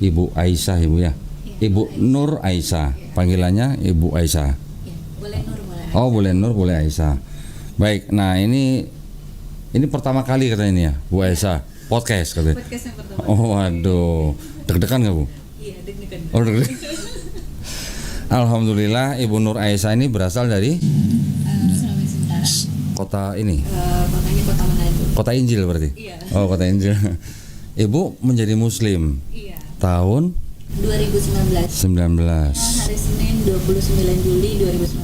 Ibu Aisyah Ibu ya. Ibu Nur Aisyah. Panggilannya Ibu Aisyah. Boleh Nur, boleh. Oh, boleh Nur, boleh Aisyah. Baik. Nah, ini pertama kali katanya ini ya, Bu Aisyah. Podcast katanya. Podcast yang pertama. Oh, waduh. Deg-degan enggak, Bu? Iya, deg-degan. Oh, deg-degan. Alhamdulillah Ibu Nur Aisyah ini berasal dari Sulawesi Utara. kota ini. Kotanya Kota Manado. Kota Injil berarti? Iya. Oh, Kota Injil. Ibu menjadi muslim Iya. tahun 2019. 19. Hari Senin 29 Juli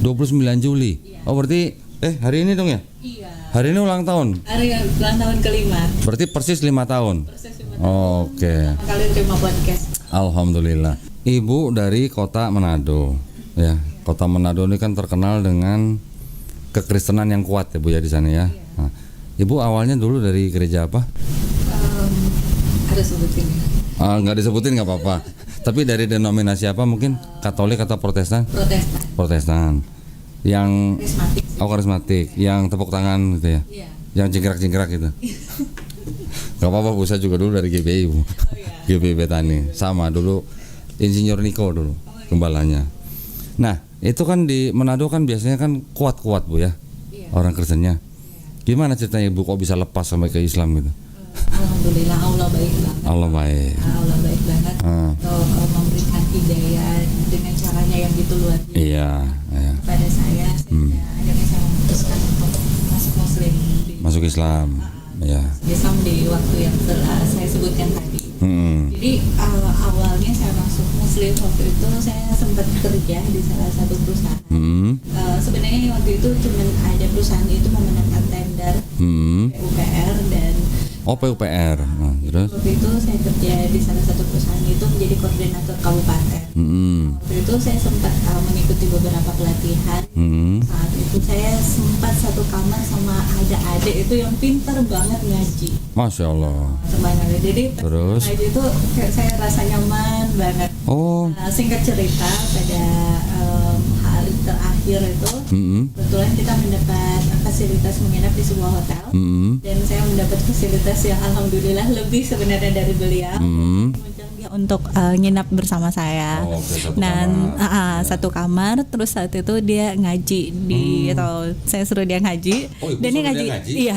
2019. 29 Juli. Iya. Oh, berarti hari ini dong ya? Iya. Hari ini ulang tahun. Hari ulang tahun kelima. Berarti persis 5 tahun. Proses 5 tahun. Oke. Pertama kali terima podcast. Alhamdulillah. Ibu dari kota Manado. Ya, kota Manado ini kan terkenal dengan kekristenan yang kuat ya Bu ya di sana ya. Nah, Ibu awalnya dulu dari gereja apa? Ada sebutin ya. Nggak disebutin nggak apa-apa. Tapi dari denominasi apa mungkin? Katolik atau Protestan? Protestan. Protestan. Yang Karismatik. karismatik, yang tepuk tangan gitu ya. Iya. Yang jingkrak-jingkrak gitu. Gak apa-apa Bu, saya juga dulu dari GBI Bu. GBI Betani. Sama dulu Insinyur Niko dulu gembalanya. Nah, itu kan di Manado kan biasanya kan kuat-kuat Bu ya. Iya. Orang Kristennya. Gimana ceritanya Ibu kok bisa lepas sampai ke Islam gitu? Alhamdulillah Allah baik banget. Allah baik. Allah baik banget untuk memberikan hidayah dengan caranya yang gitu luar biasa Iya, iya. kepada saya sehingga akhirnya saya memutuskan untuk masuk Muslim di Masuk Islam. Iya. Islam di waktu yang telah saya sebutkan tadi. Jadi awalnya saya masuk Muslim waktu itu saya sempat kerja di salah satu perusahaan. Sebenarnya waktu itu cuma ada perusahaan itu memenangkan tender PUPR dan PUPR. Nah, terus? waktu itu saya kerja di salah satu perusahaan itu menjadi koordinator kabupaten. Waktu itu saya sempat mengikuti beberapa pelatihan. Saat itu saya sempat satu kamar sama ada adik itu yang pintar banget ngaji. Masya Allah. Sebenarnya jadi Terus? ngaji itu kayak saya rasa nyaman banget. Oh. Singkat cerita pada hari terakhir itu kebetulan kita mendapat fasilitas menginap di sebuah hotel dan saya mendapat fasilitas yang alhamdulillah lebih sebenarnya dari beliau. Kemudian dia untuk nginap bersama saya. Dan satu kamar terus saat itu dia ngaji di atau saya suruh dia ngaji. Dan dia ngaji. Iya.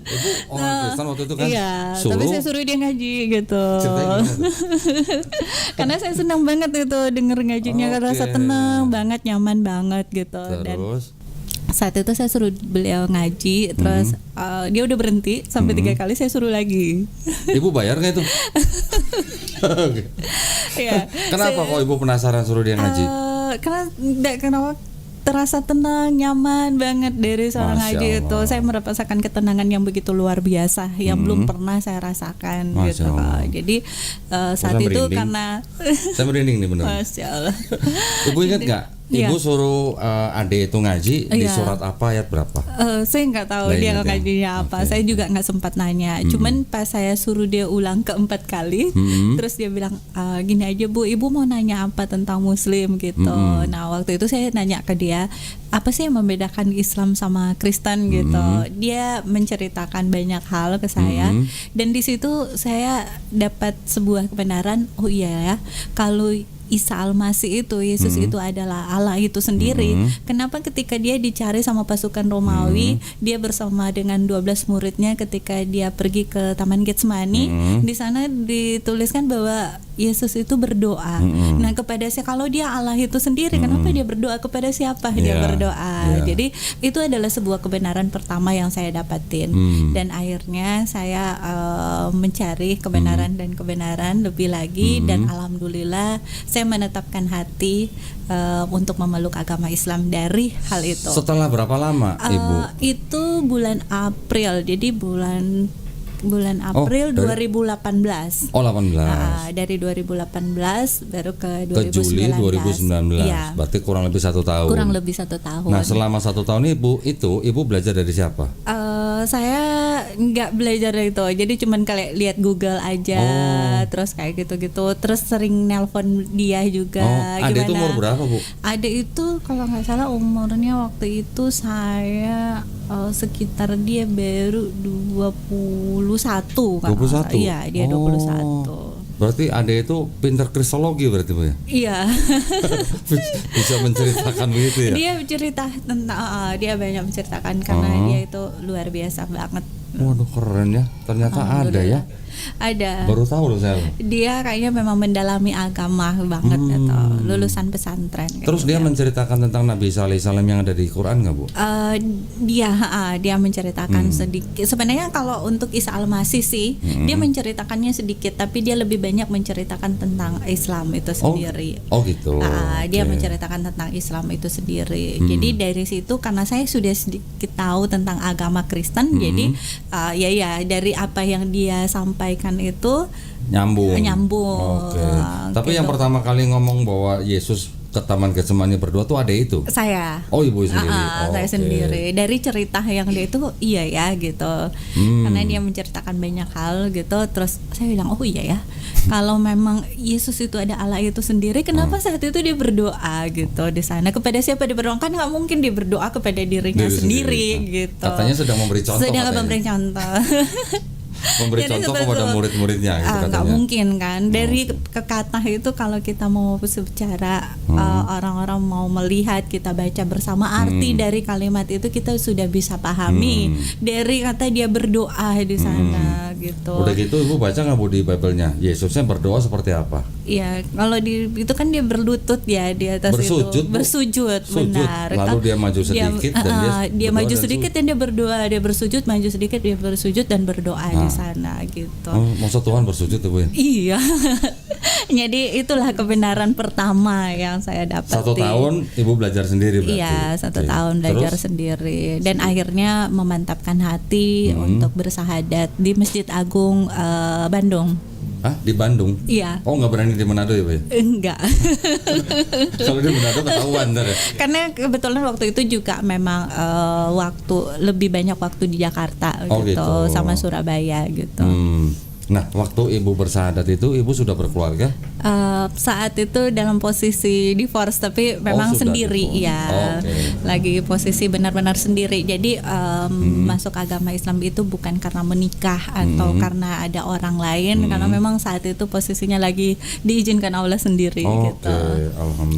Ibu orang Kristen waktu itu kan. Iya, tapi saya suruh dia ngaji gitu. Karena saya senang banget itu denger ngajinya, rasa tenang banget, nyaman banget gitu. Terus? Dan saat itu saya suruh beliau ngaji, terus dia udah berhenti sampai 3 kali saya suruh lagi. Ibu bayar nggak itu? Iya. Kenapa kok Ibu penasaran suruh dia ngaji? Kenapa terasa tenang, nyaman banget dari seorang ngaji itu. Saya merasakan ketenangan yang begitu luar biasa yang belum pernah saya rasakan gitu. Jadi saat itu merinding. Karena saya merinding nih benar. Masya Allah. Ibu ingat nggak? Ibu suruh adik itu ngaji di surat apa, ayat berapa? Saya nggak tahu dia ngajinya apa. Saya juga nggak sempat nanya. Cuman pas saya suruh dia ulang keempat kali, terus dia bilang gini aja Bu, Ibu mau nanya apa tentang Muslim gitu. Nah waktu itu saya nanya ke dia, apa sih yang membedakan Islam sama Kristen gitu. Dia menceritakan banyak hal ke saya dan di situ saya dapat sebuah kebenaran. Oh iya ya, kalau Isa Al-Masih itu, Yesus itu adalah Allah itu sendiri. Kenapa ketika dia dicari sama pasukan Romawi, dia bersama dengan 12 muridnya ketika dia pergi ke Taman Getsemani, di sana dituliskan bahwa Yesus itu berdoa. Nah, kepada siapa? Kalau dia Allah itu sendiri, kenapa dia berdoa kepada siapa? Dia berdoa. Jadi itu adalah sebuah kebenaran pertama yang saya dapatin. Dan akhirnya saya mencari kebenaran dan kebenaran lebih lagi dan alhamdulillah saya menetapkan hati untuk memeluk agama Islam dari hal itu. Setelah berapa lama, Ibu? Itu bulan April. Jadi bulan April 2018. Oh, 18. Dari 2018 baru ke 2019. Ke Juli 2019. Iya. Berarti kurang lebih 1 tahun. Kurang lebih 1 tahun. Nah, selama 1 tahun Ibu belajar dari siapa? Saya nggak belajar dari itu. Jadi cuman kayak lihat Google aja, terus kayak gitu-gitu. Terus sering nelpon dia juga. Adek itu umur berapa, Bu? Adek itu kalau nggak salah umurnya waktu itu saya sekitar dia baru 21 kan. 21? Iya, dia 21. Berarti Ade itu pintar kristologi berarti Bu ya? Iya. Bisa menceritakan begitu ya? Dia cerita tentang dia banyak menceritakan karena dia itu luar biasa banget. Waduh, keren ya. Ternyata ada ya. Ada. Baru tahu loh saya. Dia kayaknya memang mendalami agama banget atau lulusan pesantren. Terus dia menceritakan tentang Nabi Isa alaihissalam yang ada di Quran nggak Bu? Dia menceritakan sedikit. Sebenarnya kalau untuk Isa al-Masih sih dia menceritakannya sedikit, tapi dia lebih banyak menceritakan tentang Islam itu sendiri. Oh gitu. Dia menceritakan tentang Islam itu sendiri. Jadi dari situ karena saya sudah sedikit tahu tentang agama Kristen, jadi dari apa yang dia sampaikan itu nyambung. Oke. Tapi gitu. Yang pertama kali ngomong bahwa Yesus ke Taman Getsemani berdoa tuh ada itu? Saya. Oh, Ibu sendiri. Saya sendiri. Dari cerita yang dia itu iya ya gitu. Karena dia menceritakan banyak hal gitu. Terus saya bilang oh iya ya. Kalau memang Yesus itu ada Allah itu sendiri, kenapa saat itu dia berdoa gitu di sana? Kepada siapa dia berdoa? Kan nggak mungkin dia berdoa kepada dirinya sendiri gitu. Katanya sedang memberi contoh. Memberi contoh. Memberi contoh kepada murid-muridnya gitu katanya. Nggak mungkin kan. Dari kata itu kalau kita mau bicara orang-orang mau melihat, kita baca bersama arti dari kalimat itu kita sudah bisa pahami. Dari kata dia berdoa di sana gitu. Udah gitu Ibu baca nggak Bu di Bible-nya? Yesusnya berdoa seperti apa? Iya, kalau itu kan dia berlutut ya di atas itu. Bersujud, benar. Lalu dia maju sedikit dan dia maju sedikit dan dia berdoa, dia bersujud, maju sedikit dia bersujud dan berdoa di sana gitu. Maksud Tuhan bersujud ya Bu ya? Iya. Jadi itulah kebenaran pertama yang saya dapati. 1 tahun Ibu belajar sendiri berarti? Iya, 1 tahun belajar sendiri dan akhirnya memantapkan hati untuk bersahadat di Masjid Agung Bandung. Di Bandung? Iya. Oh, nggak berani di Manado ya, Pak? Enggak. Kalau di Manado ketahuan ntar ya? Karena kebetulan waktu itu juga memang lebih banyak waktu di Jakarta gitu, sama Surabaya gitu. Nah, waktu Ibu bersahadat itu Ibu sudah berkeluarga? Saat itu dalam posisi divorce, tapi memang sendiri ya. Lagi posisi benar-benar sendiri. Jadi masuk agama Islam itu bukan karena menikah atau karena ada orang lain, karena memang saat itu posisinya lagi diizinkan Allah sendiri gitu.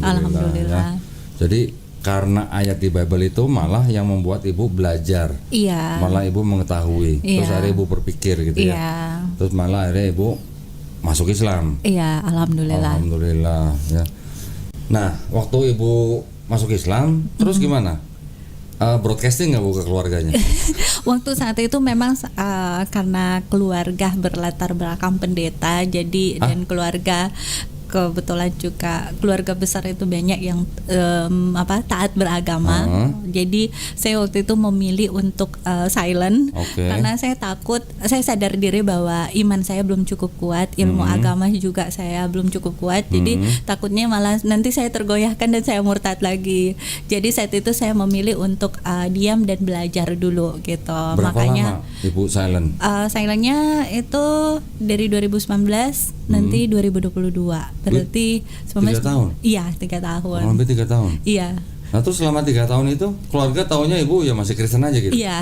Alhamdulillah. Ya. Jadi karena ayat di Bible itu malah yang membuat Ibu belajar. Iya. Malah Ibu mengetahui. Terus akhirnya Ibu berpikir gitu ya. Terus malah akhirnya Ibu masuk Islam. Iya, alhamdulillah. Alhamdulillah ya. Nah, waktu Ibu masuk Islam, terus gimana? Broadcasting nggak Bu ke keluarganya? Waktu saat itu memang karena keluarga berlatar belakang pendeta, jadi dan keluarga kebetulan juga keluarga besar itu banyak yang taat beragama. Jadi saya waktu itu memilih untuk silent karena saya takut, saya sadar diri bahwa iman saya belum cukup kuat, ilmu agama juga saya belum cukup kuat. Jadi takutnya malah nanti saya tergoyahkan dan saya murtad lagi. Jadi saat itu saya memilih untuk diam dan belajar dulu gitu. Berapa lama Ibu silent? Silentnya itu dari 2019 nanti 2022. Berarti 3 tahun? Iya, 3 tahun. Hampir 3 tahun? Iya. Nah terus selama 3 tahun itu keluarga taunya Ibu ya masih Kristen aja gitu? Iya.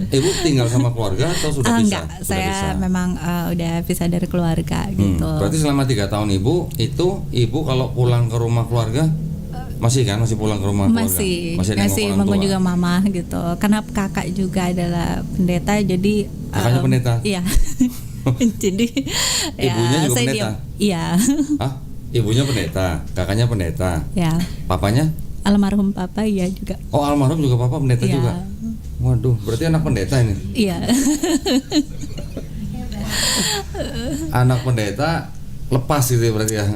Ibu tinggal sama keluarga atau sudah pisah? Enggak, saya memang udah pisah dari keluarga gitu. Berarti selama 3 tahun Ibu kalau pulang ke rumah keluarga masih pulang ke rumah keluarga? Masih mengunjungi mama gitu. Karena kakak juga adalah pendeta, jadi kakaknya pendeta? Iya. Jadi ibunya juga pendeta? Iya. Ibunya pendeta, kakaknya pendeta. Ya. Papanya? Almarhum papa ya juga. Oh, almarhum juga papa pendeta juga. Waduh, berarti anak pendeta ini. Iya. Anak pendeta lepas gitu berarti ya.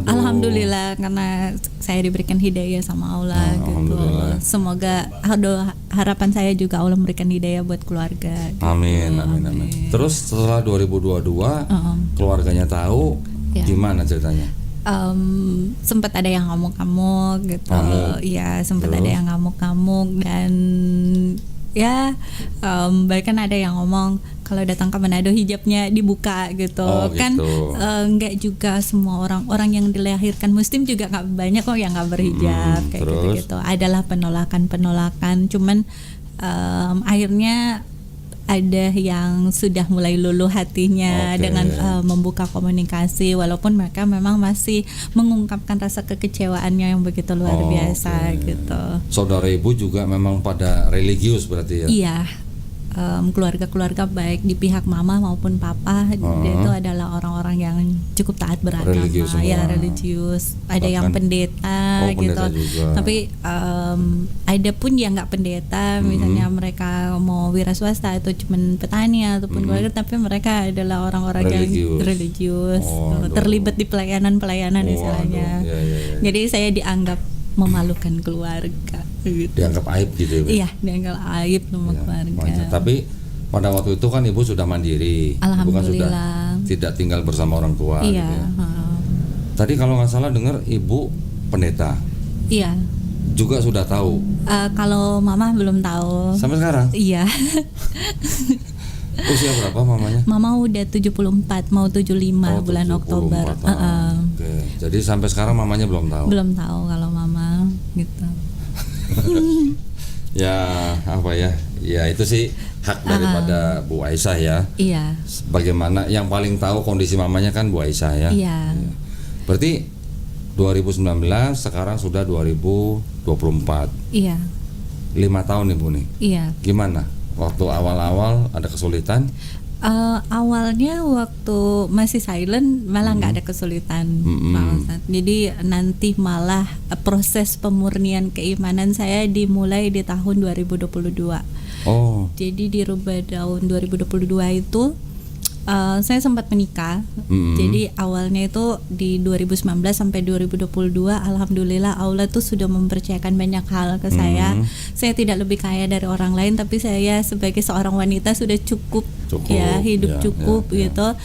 Alhamdulillah karena saya diberikan hidayah sama Allah gitu. Semoga harapan saya juga Allah memberikan hidayah buat keluarga gitu. Amin. Terus setelah 2022 keluarganya tahu, gimana ceritanya? Sempat ada yang ngamuk-ngamuk gitu. Iya, sempat ada yang ngamuk-ngamuk dan bahkan ada yang ngomong kalau datang ke Manado hijabnya dibuka gitu. Kan enggak juga semua orang yang dilahirkan muslim juga nggak banyak kok yang nggak berhijab kayak gitu. Adalah penolakan, cuman akhirnya ada yang sudah mulai luluh hatinya dengan membuka komunikasi, walaupun mereka memang masih mengungkapkan rasa kekecewaannya yang begitu luar biasa gitu. Saudara ibu juga memang pada religius berarti ya? Iya. Keluarga-keluarga baik di pihak mama maupun papa dia itu adalah orang-orang yang cukup taat beragama, religius ya religius. Ada yang pendeta gitu, juga. Tapi ada pun yang nggak pendeta, misalnya mereka mau wira swasta atau cuman petani ataupun keluarga, tapi mereka adalah orang-orang yang religius, terlibat di pelayanan istilahnya. Jadi saya dianggap memalukan keluarga. Gitu. Dianggap aib gitu ya? Iya, dianggap aib sama keluarga. Tapi pada waktu itu kan ibu sudah mandiri, alhamdulillah, bukan sudah tidak tinggal bersama orang tua. Iya. Gitu ya. Tadi kalau nggak salah dengar ibu pendeta. Iya. Juga sudah tahu. Kalau mama belum tahu. Sampai sekarang? Iya. Usia berapa mamanya? Mama udah 74, mau 75 bulan Oktober. Oke. Jadi sampai sekarang mamanya belum tahu. Belum tahu kalau mama gitu. Ya apa ya? Ya itu sih hak daripada Bu Aisyah ya. Iya. Bagaimana yang paling tahu kondisi mamanya kan Bu Aisyah ya. Iya. Berarti 2019 sekarang sudah 2024. Iya. 5 tahun Ibu nih. Iya. Gimana? Waktu awal-awal ada kesulitan? Awalnya waktu masih silent malah nggak ada kesulitan, Pak Ustadz. Jadi nanti malah proses pemurnian keimanan saya dimulai di tahun 2022. Jadi di tahun 2022 itu saya sempat menikah. Jadi awalnya itu di 2019 sampai 2022 alhamdulillah Allah tuh sudah mempercayakan banyak hal ke saya. Saya tidak lebih kaya dari orang lain, tapi saya sebagai seorang wanita sudah cukup ya, hidup cukup gitu.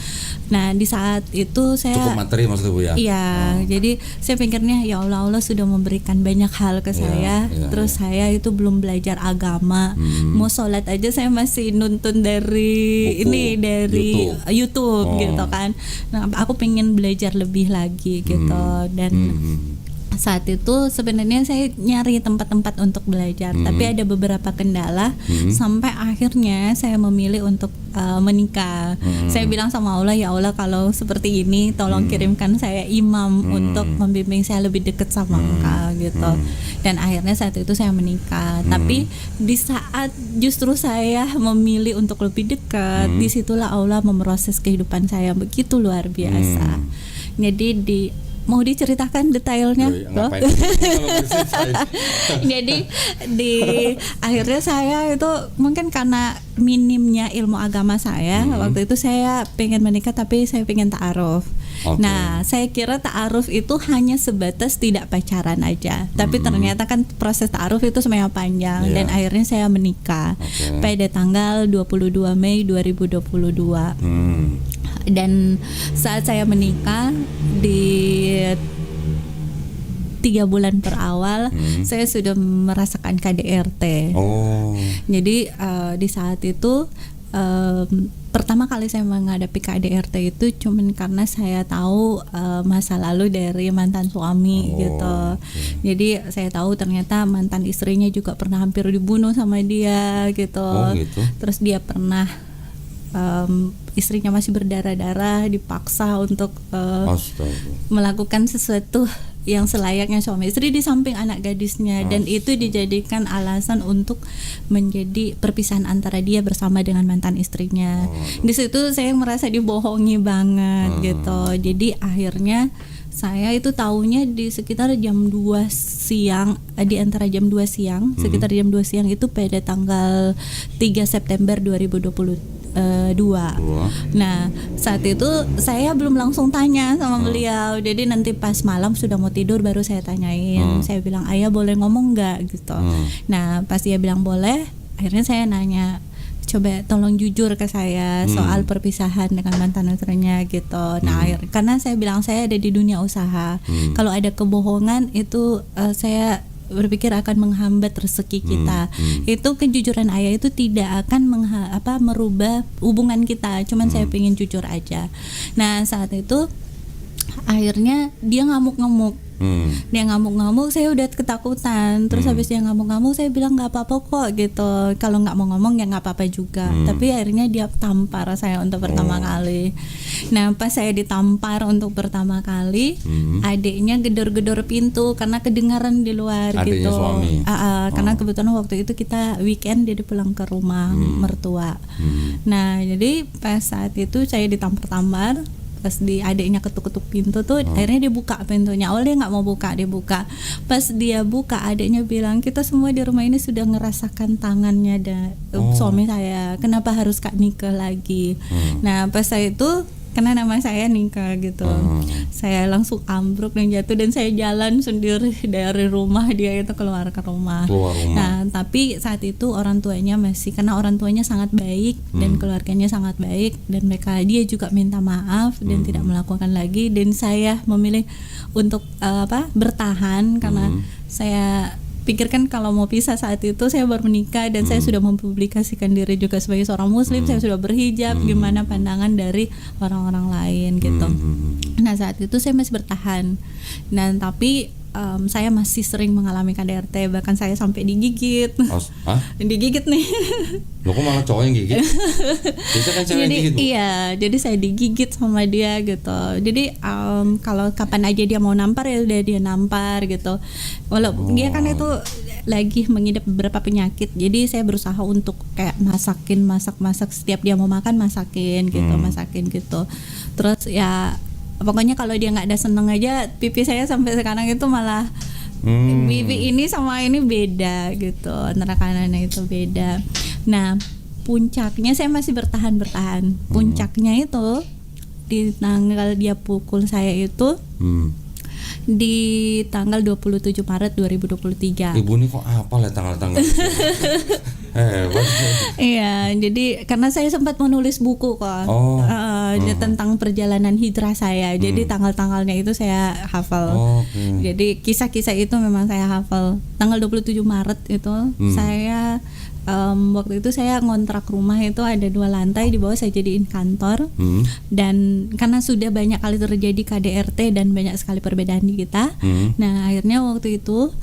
Nah, di saat itu saya cukup materi maksudnya Bu ya. Iya, jadi saya pikirnya ya Allah sudah memberikan banyak hal ke saya. Terus saya itu belum belajar agama. Mau sholat aja saya masih nuntun dari buku, dari YouTube gitu kan. Nah, aku pengen belajar lebih lagi gitu dan saat itu sebenarnya saya nyari tempat-tempat untuk belajar, tapi ada beberapa kendala sampai akhirnya saya memilih untuk menikah. Saya bilang sama Allah, ya Allah kalau seperti ini tolong kirimkan saya imam untuk membimbing saya lebih dekat sama Engkau gitu. Dan akhirnya saat itu saya menikah. Tapi di saat justru saya memilih untuk lebih dekat, disitulah Allah memproses kehidupan saya begitu luar biasa. Jadi mau diceritakan detailnya? Jadi di akhirnya saya itu mungkin karena minimnya ilmu agama saya, waktu itu saya pengen menikah tapi saya pengen ta'aruf. Nah, saya kira ta'aruf itu hanya sebatas tidak pacaran aja, tapi ternyata kan proses ta'aruf itu sebenarnya panjang dan akhirnya saya menikah pada tanggal 22 Mei 2022. Dan saat saya menikah di 3 bulan per awal saya sudah merasakan KDRT. Jadi di saat itu pertama kali saya menghadapi KDRT itu cuman karena saya tahu masa lalu dari mantan suami gitu. Jadi saya tahu ternyata mantan istrinya juga pernah hampir dibunuh sama dia gitu. Terus dia pernah istrinya masih berdarah-darah dipaksa untuk melakukan sesuatu yang selayaknya suami istri di samping anak gadisnya, dan itu dijadikan alasan untuk menjadi perpisahan antara dia bersama dengan mantan istrinya. Di situ saya merasa dibohongi banget gitu. Jadi akhirnya saya itu tahunya di sekitar jam 2 siang, di antara jam 2 siang, sekitar jam 2 siang itu pada tanggal 3 September 2022. Nah, saat itu saya belum langsung tanya sama beliau. Jadi nanti pas malam sudah mau tidur baru saya tanyain. Saya bilang, "Ayah boleh ngomong nggak?" gitu. Nah, pas dia bilang boleh, akhirnya saya nanya, "Coba tolong jujur ke saya soal perpisahan dengan mantan istrinya gitu." Nah, karena saya bilang saya ada di dunia usaha. Kalau ada kebohongan itu saya berpikir akan menghambat rezeki kita. Itu kejujuran ayah itu tidak akan merubah hubungan kita. Cuman saya pengen jujur aja. Nah, saat itu akhirnya dia ngamuk-ngamuk Dia ngamuk-ngamuk, saya udah ketakutan. Terus habis dia ngamuk-ngamuk, saya bilang nggak apa-apa kok gitu. Kalau nggak mau ngomong ya nggak apa-apa juga. Tapi akhirnya dia tampar saya untuk pertama kali. Nah pas saya ditampar untuk pertama kali, adiknya gedor-gedor pintu karena kedengaran di luar. Adiknya gitu. suami. Karena kebetulan waktu itu kita weekend, dia pulang ke rumah mertua. Nah jadi pas saat itu saya ditampar-tampar. Pas adiknya ketuk-ketuk pintu tuh, akhirnya dia buka pintunya. Awalnya dia nggak mau buka, dia buka. Pas dia buka, adiknya bilang, kita semua di rumah ini sudah ngerasakan tangannya suami saya. Kenapa harus Kak nikah lagi? Nah pas saya itu, karena nama saya nikah gitu, saya langsung ambruk dan jatuh, dan saya jalan sendiri dari rumah dia itu keluar rumah. Nah tapi saat itu orang tuanya karena orang tuanya sangat baik dan keluarganya sangat baik, dan dia juga minta maaf dan tidak melakukan lagi, dan saya memilih untuk bertahan karena saya pikirkan kalau mau pisah saat itu saya baru menikah dan saya sudah mempublikasikan diri juga sebagai seorang muslim, saya sudah berhijab, gimana pandangan dari orang-orang lain gitu. Nah saat itu saya masih bertahan, dan tapi saya masih sering mengalami KDRT, bahkan saya sampai digigit. Digigit nih. Loh kok malah cowok yang gigit? Biasa kan cewek yang gigit. Iya, jadi saya digigit sama dia gitu. Jadi kalau kapan aja dia mau nampar ya udah dia nampar gitu. Walaupun dia kan itu lagi mengidap beberapa penyakit, jadi saya berusaha untuk kayak masak setiap dia mau makan masakin gitu. Terus ya pokoknya kalau dia nggak ada seneng aja, pipi saya sampai sekarang itu malah pipi ini sama ini beda gitu, antara kanannya itu beda. Nah puncaknya saya masih bertahan. Puncaknya itu di tanggal dia pukul saya itu di tanggal 27 Maret 2023. Ibu ini kok apal ya tanggal-tanggal? Iya, jadi karena saya sempat menulis buku kok tentang perjalanan hijrah saya. Jadi tanggal-tanggalnya itu saya hafal. Jadi kisah-kisah itu memang saya hafal. Tanggal 27 Maret itu saya waktu itu saya ngontrak rumah itu ada 2 lantai, di bawah saya jadiin kantor. Dan karena sudah banyak kali terjadi KDRT dan banyak sekali perbedaan di kita, nah akhirnya waktu itu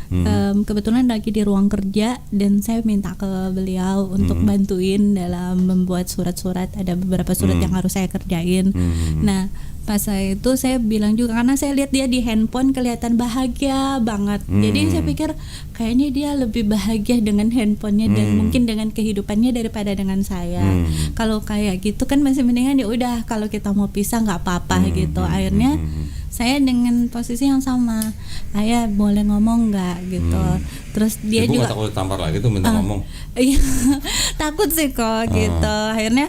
kebetulan lagi di ruang kerja dan saya minta ke beliau untuk bantuin dalam membuat surat-surat, ada beberapa surat yang harus saya kerjain. Nah pas saya itu saya bilang juga, karena saya lihat dia di handphone kelihatan bahagia banget. Jadi saya pikir kayaknya dia lebih bahagia dengan handphonenya dan mungkin dengan kehidupannya daripada dengan saya. Kalau kayak gitu kan masih mendingan ya udah, kalau kita mau pisah nggak apa-apa gitu. Akhirnya saya dengan posisi yang sama, ayah boleh ngomong nggak gitu. Terus dia Ibu juga takut tampar lagi tuh minta ngomong. Iya, takut sih kok gitu. Akhirnya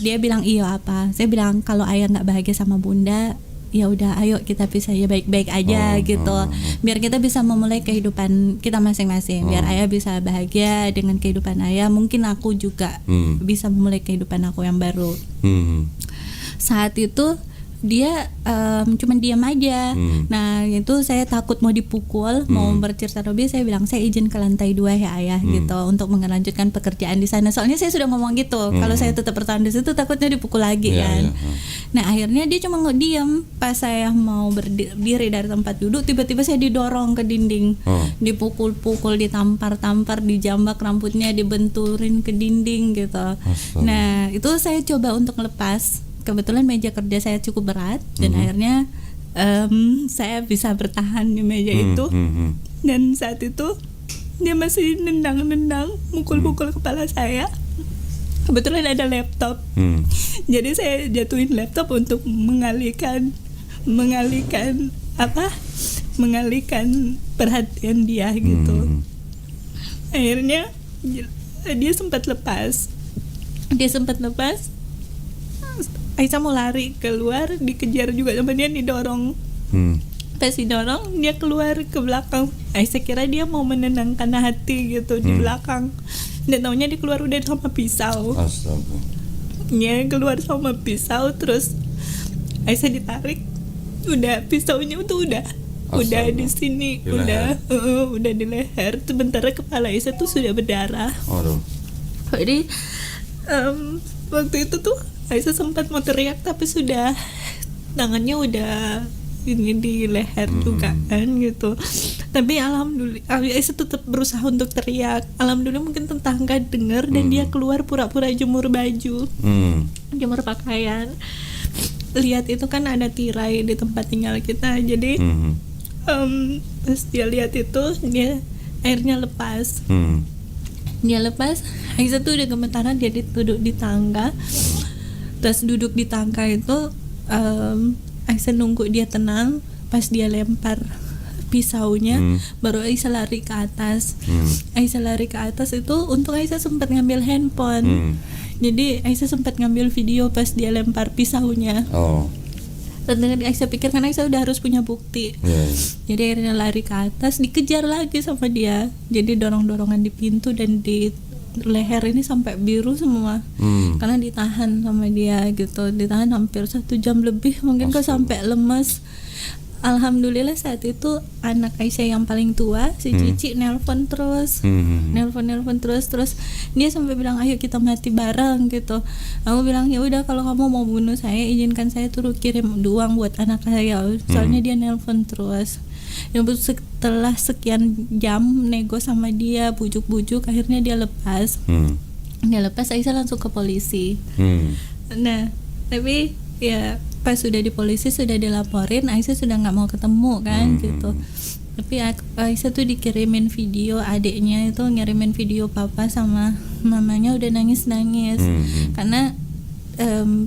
dia bilang iya apa. Saya bilang kalau ayah nggak bahagia sama bunda, ya udah ayo kita pisah ya baik-baik aja gitu. Biar kita bisa memulai kehidupan kita masing-masing. Biar ayah bisa bahagia dengan kehidupan ayah, mungkin aku juga bisa memulai kehidupan aku yang baru. Saat itu dia cuman diam aja. Nah itu saya takut mau dipukul, mau bercerita lebih. Saya bilang saya izin ke lantai 2 ya ayah gitu, untuk melanjutkan pekerjaan di sana. Soalnya saya sudah ngomong gitu, kalau saya tetap bertahan di situ takutnya dipukul lagi kan. Nah akhirnya dia cuma diam. Pas saya mau berdiri dari tempat duduk, tiba-tiba saya didorong ke dinding, dipukul-pukul, ditampar-tampar, dijambak rambutnya, dibenturin ke dinding gitu. Nah itu saya coba untuk lepas. Kebetulan meja kerja saya cukup berat dan akhirnya saya bisa bertahan di meja itu. Dan saat itu dia masih nendang-nendang, mukul-mukul kepala saya. Kebetulan ada laptop, jadi saya jatuhin laptop untuk mengalihkan perhatian dia gitu. Akhirnya dia sempat lepas. Aisyah mau lari keluar, dikejar juga sama dia, didorong. Pas didorong, dia keluar ke belakang. Aisyah kira dia mau menenangkan hati gitu di belakang. Dan taunya dia keluar udah sama pisau. Astaga. Dia keluar sama pisau, terus Aisyah ditarik. Udah pisaunya tuh udah di sini, udah di leher. Sementara kepala Aisyah tuh sudah berdarah. Jadi waktu itu tuh Aisyah sempat mau teriak, tapi sudah tangannya udah ini di leher juga kan gitu. Tapi alhamdulillah Aisyah tetap berusaha untuk teriak. Alhamdulillah mungkin tetangga dengar dan dia keluar pura-pura jemur baju, jemur pakaian. Lihat itu kan ada tirai di tempat tinggal kita, jadi pas dia lihat itu dia airnya lepas. Dia lepas, Aisyah tuh udah gemetaran, dia duduk di tangga. Terus duduk di tangga itu Aisyah nunggu dia tenang. Pas dia lempar pisaunya, baru Aisyah lari ke atas. Aisyah lari ke atas itu untuk Aisyah sempat ngambil handphone. Jadi Aisyah sempat ngambil video pas dia lempar pisaunya. Dan Aisyah pikir kan Aisyah udah harus punya bukti. Jadi akhirnya lari ke atas, dikejar lagi sama dia. Jadi dorong-dorongan di pintu dan di leher ini sampai biru semua. Karena ditahan sama dia gitu. Ditahan hampir 1 jam lebih, mungkin kok sampai lemas. Alhamdulillah saat itu anak Aisyah yang paling tua, si Cici, nelpon terus. Nelpon terus dia sampai bilang ayo kita mati bareng gitu. Aku bilang ya udah, kalau kamu mau bunuh saya, izinkan saya turut kirim uang buat anak saya. Soalnya dia nelpon terus. Dan setelah sekian jam nego sama dia, bujuk-bujuk, akhirnya dia lepas. Dia lepas, Aisyah langsung ke polisi. Nah, tapi ya pas sudah di polisi, sudah dilaporin, Aisyah sudah nggak mau ketemu kan gitu. Tapi Aisyah tuh dikirimin video, adiknya itu ngirimin video papa sama mamanya udah nangis karena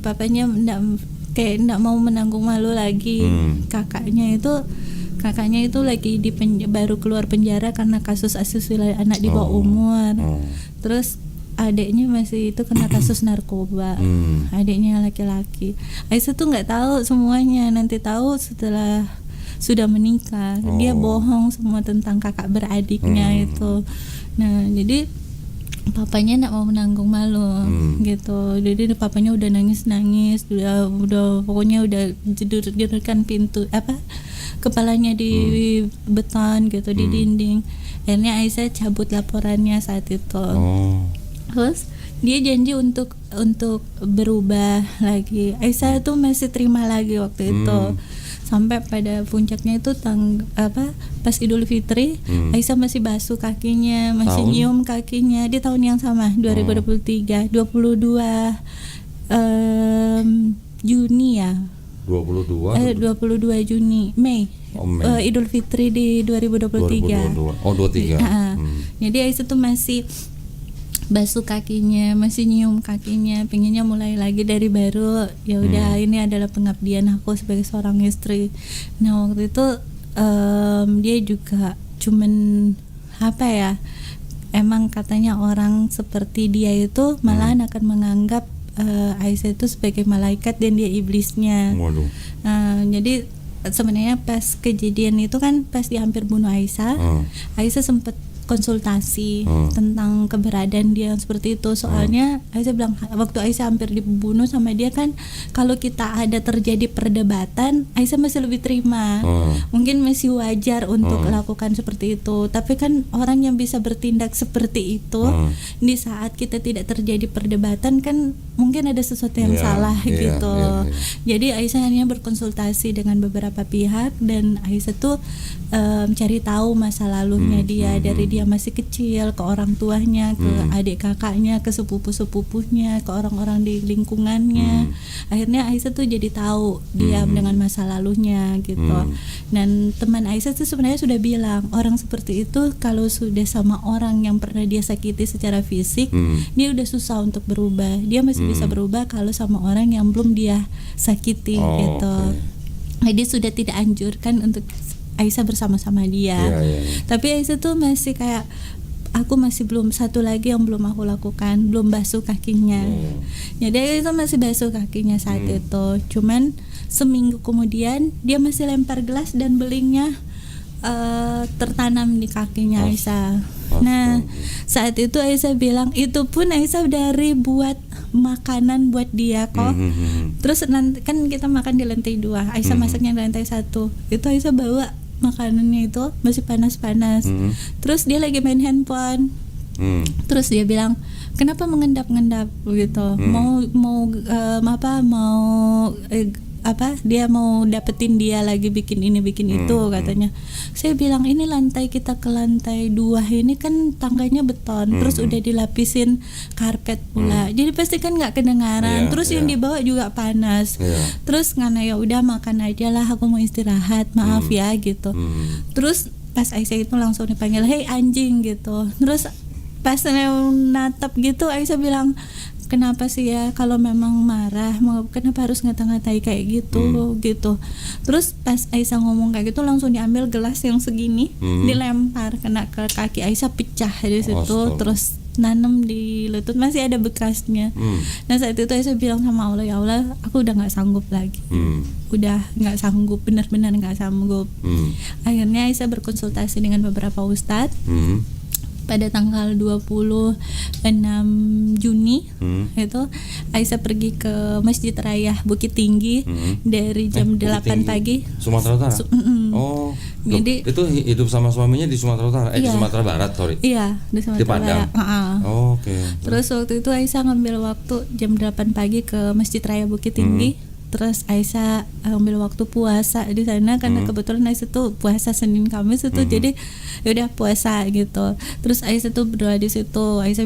papanya nggak mau menanggung malu lagi. Kakaknya itu lagi baru keluar penjara karena kasus asusila anak di bawah umur. Terus adiknya masih itu kena kasus narkoba. Adiknya laki-laki. Aisyah tuh nggak tahu semuanya, nanti tahu setelah sudah menikah. Dia bohong semua tentang kakak beradiknya itu. Nah, jadi papanya nggak mau menanggung malu gitu. Jadi papanya udah nangis, udah pokoknya udah jedurkan pintu kepalanya di beton gitu, di dinding. Akhirnya Aisyah cabut laporannya saat itu. Terus dia janji untuk berubah lagi. Aisyah tuh masih terima lagi waktu itu. Sampai pada puncaknya itu pas Idul Fitri, Aisyah masih basuh kakinya, masih nyium kakinya di tahun yang sama, 2023, 22 Juni ya. 22 Juni, Mei. Idul Fitri di 2023. 23. Jadi Aisyah tuh masih basuh kakinya, masih nyium kakinya, pengennya mulai lagi dari baru. Ya udah, ini adalah pengabdian aku sebagai seorang istri. Nah, waktu itu dia juga cuman emang katanya orang seperti dia itu malahan akan menganggap Aisyah itu sebagai malaikat dan dia iblisnya. Jadi sebenarnya pas kejadian itu kan pas dia hampir bunuh Aisyah, Aisyah sempat konsultasi tentang keberadaan dia yang seperti itu. Soalnya Aisyah bilang waktu Aisyah hampir dibunuh sama dia kan, kalau kita ada terjadi perdebatan, Aisyah masih lebih terima, mungkin masih wajar untuk lakukan seperti itu. Tapi kan orang yang bisa bertindak seperti itu di saat kita tidak terjadi perdebatan kan mungkin ada sesuatu yang salah gitu. Jadi Aisyah hanya berkonsultasi dengan beberapa pihak dan Aisyah tuh cari tahu masa lalunya dia, dari dia masih kecil ke orang tuanya, ke adik kakaknya, ke sepupu-sepupunya, ke orang-orang di lingkungannya. Akhirnya Aisyah tuh jadi tahu dia dengan masa lalunya gitu. Dan teman Aisyah tuh sebenarnya sudah bilang orang seperti itu kalau sudah sama orang yang pernah dia sakiti secara fisik, dia udah susah untuk berubah. Dia masih bisa berubah kalau sama orang yang belum dia sakiti gitu. Jadi sudah tidak anjurkan untuk Aisyah bersama-sama dia. Tapi Aisyah tuh masih kayak, aku masih belum, satu lagi yang belum aku lakukan, belum basuh kakinya. Jadi Aisyah masih basuh kakinya saat itu. Cuman seminggu kemudian dia masih lempar gelas dan belingnya tertanam di kakinya Aisyah. Nah, saat itu Aisyah bilang, itu pun Aisyah dari buat makanan buat dia kok. Terus nanti kan kita makan di lantai 2, Aisyah masaknya di lantai 1. Itu Aisyah bawa makanannya itu masih panas-panas. Terus dia lagi main handphone. Terus dia bilang, kenapa mengendap-endap gitu? Mau dia mau dapetin dia lagi bikin ini bikin itu katanya. Saya bilang ini lantai kita ke lantai 2 ini kan tangganya beton, terus udah dilapisin karpet pula, jadi pasti kan nggak kedengaran. Terus yang dibawa juga panas. Terus ngana ya udah makan aja lah, aku mau istirahat, maaf ya gitu. Terus pas Aisyah itu langsung dipanggil, hei anjing gitu. Terus pas natap gitu Aisyah bilang, kenapa sih ya kalau memang marah kenapa harus ngata-ngatai kayak gitu gitu. Terus pas Aisyah ngomong kayak gitu langsung diambil gelas yang segini, dilempar kena ke kaki Aisyah, pecah di situ. Terus nanam di lutut, masih ada bekasnya. Nah saat itu Aisyah bilang sama Allah, ya Allah aku udah nggak sanggup lagi, udah nggak sanggup, benar-benar nggak sanggup. Akhirnya Aisyah berkonsultasi dengan beberapa ustadz. Pada tanggal 26 Juni itu Aisyah pergi ke Masjid Raya Bukit Tinggi dari jam 8 pagi. Sumatera Utara. Jadi itu hidup sama suaminya di Sumatera Utara, di Sumatera Barat, sorry. Iya, di Sumatera Barat. Oke. Terus waktu itu Aisyah ngambil waktu jam 8 pagi ke Masjid Raya Bukit Tinggi. Terus Aisyah ambil waktu puasa di sana karena kebetulan Aisyah tuh puasa Senin Kamis itu, jadi yaudah puasa gitu. Terus Aisyah tuh berdoa di situ. Aisyah